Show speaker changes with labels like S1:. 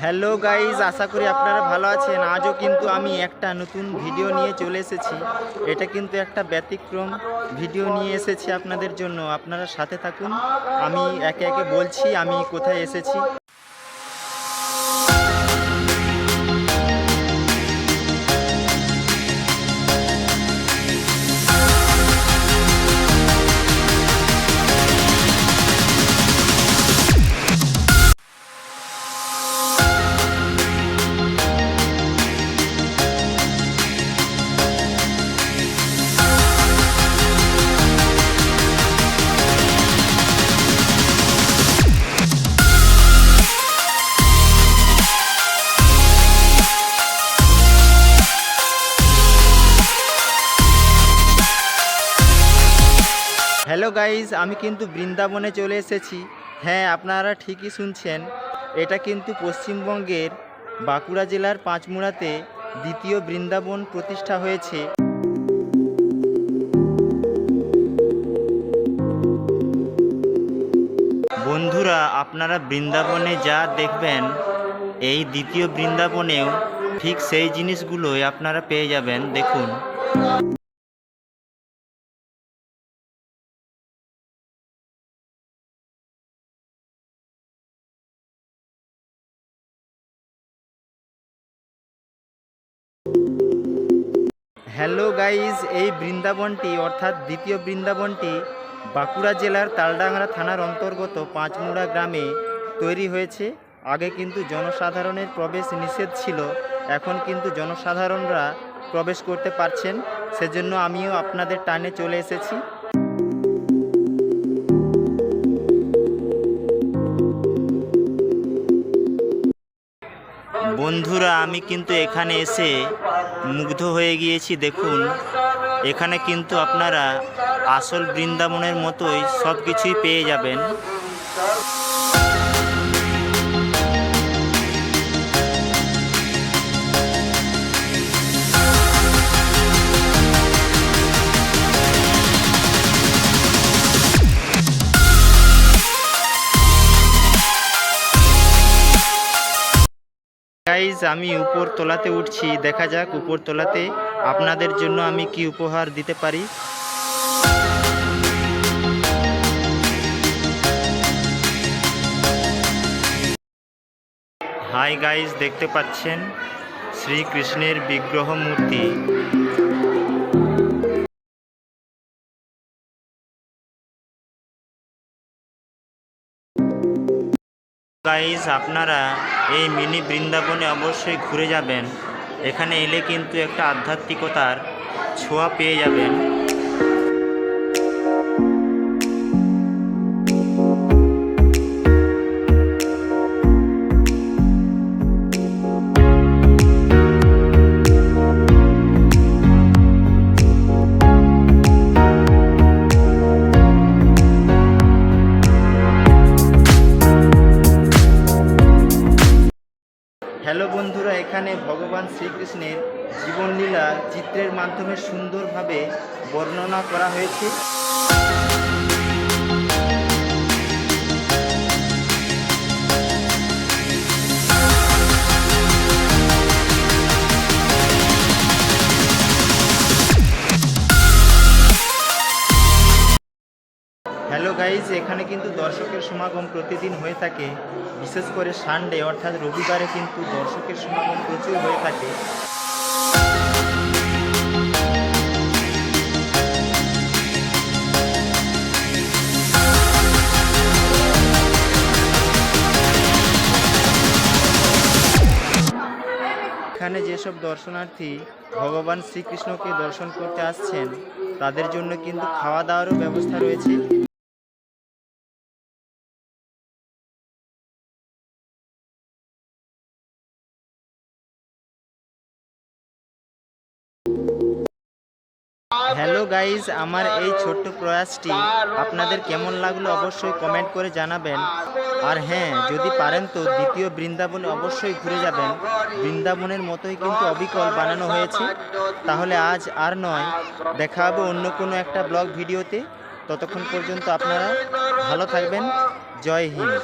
S1: Hello guys, আশা করি আপনারা ভালো আছেন। আজও কিন্তু আমি একটা নতুন ভিডিও নিয়ে চলে এসেছি। এটা কিন্তু একটা ব্যতিক্রম ভিডিও নিয়ে এসেছি আপনাদের জন্য। আপনারা সাথে থাকুন, আমি একে একে বলছি আমি কোথায় এসেছি। হ্যালো গাইজ, আমি কিন্তু বৃন্দাবনে চলে এসেছি। হ্যাঁ, আপনারা ঠিকই শুনছেন, এটা কিন্তু পশ্চিমবঙ্গের বাঁকুড়া জেলার পাঁচমুড়াতে দ্বিতীয় বৃন্দাবন প্রতিষ্ঠা হয়েছে। বন্ধুরা, আপনারা বৃন্দাবনে যা দেখবেন এই দ্বিতীয় বৃন্দাবনেও ঠিক সেই জিনিসগুলোই আপনারা পেয়ে যাবেন। দেখুন, হ্যালো গাইজ, এই বৃন্দাবনটি অর্থাৎ দ্বিতীয় বৃন্দাবনটি বাঁকুড়া জেলার তালডাংরা থানার অন্তর্গত পাঁচমুড়া গ্রামে তৈরি হয়েছে। আগে কিন্তু জনসাধারণের প্রবেশ নিষেধ ছিল, এখন কিন্তু জনসাধারণরা প্রবেশ করতে পারছেন। সেজন্য আমিও আপনাদের টানে চলে এসেছি। বন্ধুরা, আমি কিন্তু এখানে এসে মুগ্ধ হয়ে গিয়েছি। দেখুন, এখানে কিন্তু আপনারা আসল বৃন্দাবনের মতোই সব কিছুই পেয়ে যাবেন। গাইজ, আমি উপর তলাতে উঠছি, দেখা যাক উপর তলাতে আপনাদের জন্য আমি কি উপহার দিতে পারি। হাই গাইজ, দেখতে পাচ্ছেন শ্রীকৃষ্ণের বিগ্রহ মূর্তি। গাইজ, আপনারা এই মিনি বৃন্দাবনে অবশ্যই ঘুরে যাবেন। এখানে এলে কিন্তু একটা আধ্যাত্মিকতার ছোঁয়া পেয়ে যাবেন। হ্যালো বন্ধুরা, এখানে ভগবান শ্রীকৃষ্ণের জীবনলীলা চিত্রের মাধ্যমে সুন্দরভাবে বর্ণনা করা হয়েছে। হ্যালো গাইজ, এখানে কিন্তু দর্শকের সমাগম প্রতিদিন হয়ে থাকে। বিশেষ করে সানডে অর্থাৎ রবিবারে কিন্তু দর্শকের সমাগম প্রচুর হয়ে থাকে। এখানে যেসব দর্শনার্থী ভগবান শ্রীকৃষ্ণকে দর্শন করতে আসছেন, তাদের জন্য কিন্তু খাওয়া দাওয়ারও ব্যবস্থা রয়েছে। হ্যালো গাইজ, আমার এই ছোট্ট প্রয়াসটি আপনাদের কেমন লাগলো অবশ্যই কমেন্ট করে জানাবেন। আর হ্যাঁ, যদি পারেন তো দ্বিতীয় বৃন্দাবনে অবশ্যই ঘুরে যাবেন। বৃন্দাবনের মতোই কিন্তু অবিকল বানানো হয়েছে। তাহলে আজ আর নয়, দেখা হবে অন্য কোনো একটা ব্লগ ভিডিওতে। ততক্ষণ পর্যন্ত আপনারা ভালো থাকবেন। জয় হিন্দ।